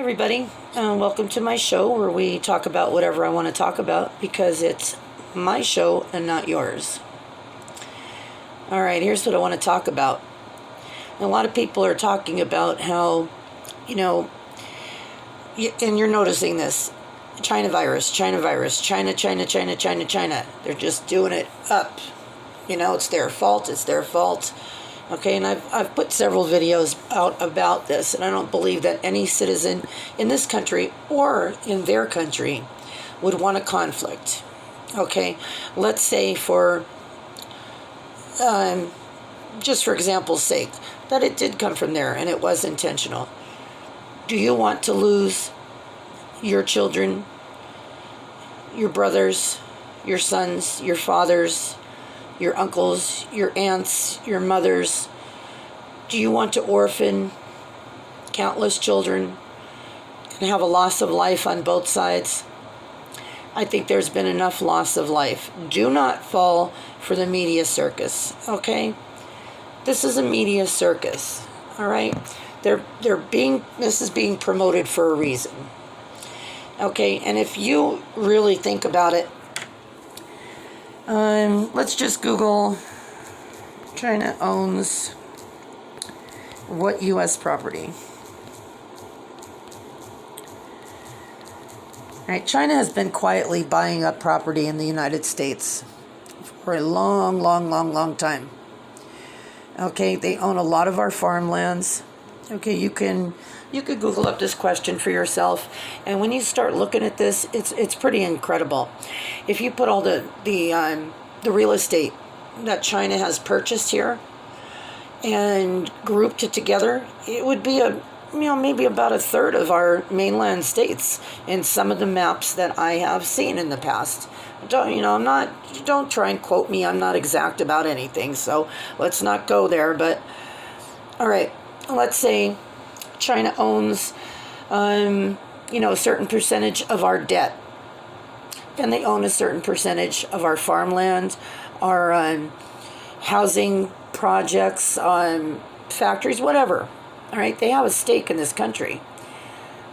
everybody, welcome to my show where we talk about whatever I want to talk about because it's my show and not yours. Alright, here's what I want to talk about. A lot of people are talking about how, and you're noticing this, China virus, China, they're just doing it up. It's their fault. Okay, and I've put several videos out about this, and I don't believe that any citizen in this country or in their country would want a conflict. Okay, let's say just for example's sake, that it did come from there and it was intentional. Do you want to lose your children, your brothers, your sons, your fathers, your uncles, your aunts, your mothers? Do you want to orphan countless children and have a loss of life on both sides? I think there's been enough loss of life. Do not fall for the media circus, okay? This is a media circus, all right? This is being promoted for a reason. Okay, and if you really think about it, let's just Google China owns what U.S. property. All right, China has been quietly buying up property in the United States for a long time. Okay, they own a lot of our farmlands. Okay, you could Google up this question for yourself, and when you start looking at this, it's pretty incredible. If you put all the real estate that China has purchased here and grouped it together, it would be maybe about a third of our mainland states in some of the maps that I have seen in the past. Don't try and quote me. I'm not exact about anything, so let's not go there. But all right, let's say China owns, a certain percentage of our debt. And they own a certain percentage of our farmland, our housing projects, factories, whatever. All right, they have a stake in this country.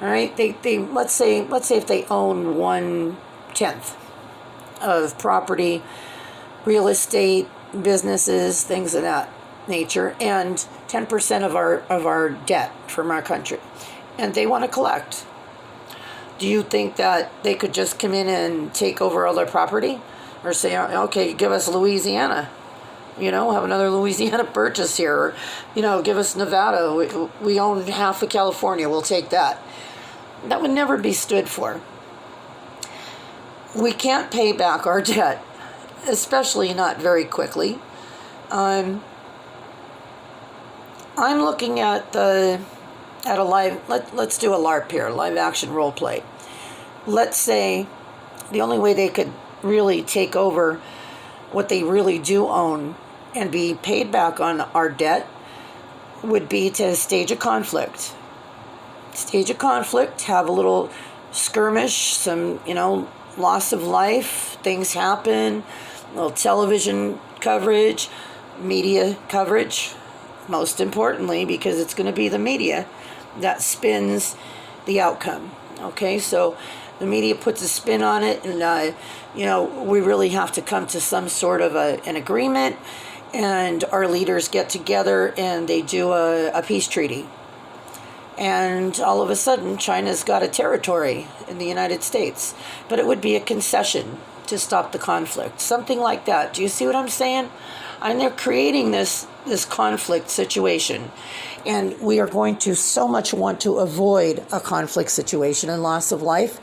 All right, they let's say if they own 1/10 of property, real estate, businesses, things of that nature, and 10% of our debt from our country, and they want to collect. Do you think that they could just come in and take over all their property, or say, okay, give us Louisiana, have another Louisiana purchase here, or give us Nevada, we own half of California, we'll take that? That would never be stood for. We can't pay back our debt, especially not very quickly. I'm looking at a live, let's do a LARP here, live action role play. Let's say the only way they could really take over what they really do own and be paid back on our debt would be to stage a conflict. Have a little skirmish, some, loss of life, things happen, a little television coverage, media coverage, most importantly, because it's going to be the media that spins the outcome. Okay, so the media puts a spin on it, and we really have to come to some sort of an agreement, and our leaders get together and they do a peace treaty, and all of a sudden China's got a territory in the United States, but it would be a concession to stop the conflict, something like that. Do you see what I'm saying? And they're creating this conflict situation, and we are going to so much want to avoid a conflict situation and loss of life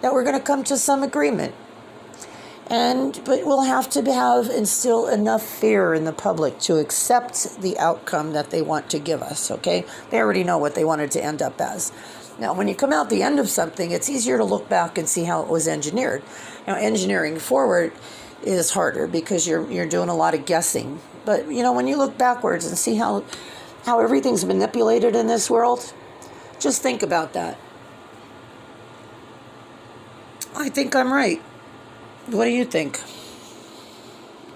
that we're going to come to some agreement. But we'll have to instill enough fear in the public to accept the outcome that they want to give us, okay? They already know what they wanted to end up as. Now, when you come out the end of something, it's easier to look back and see how it was engineered. Now, engineering forward is harder because you're doing a lot of guessing. But, when you look backwards and see how everything's manipulated in this world, just think about that. I think I'm right. What do you think?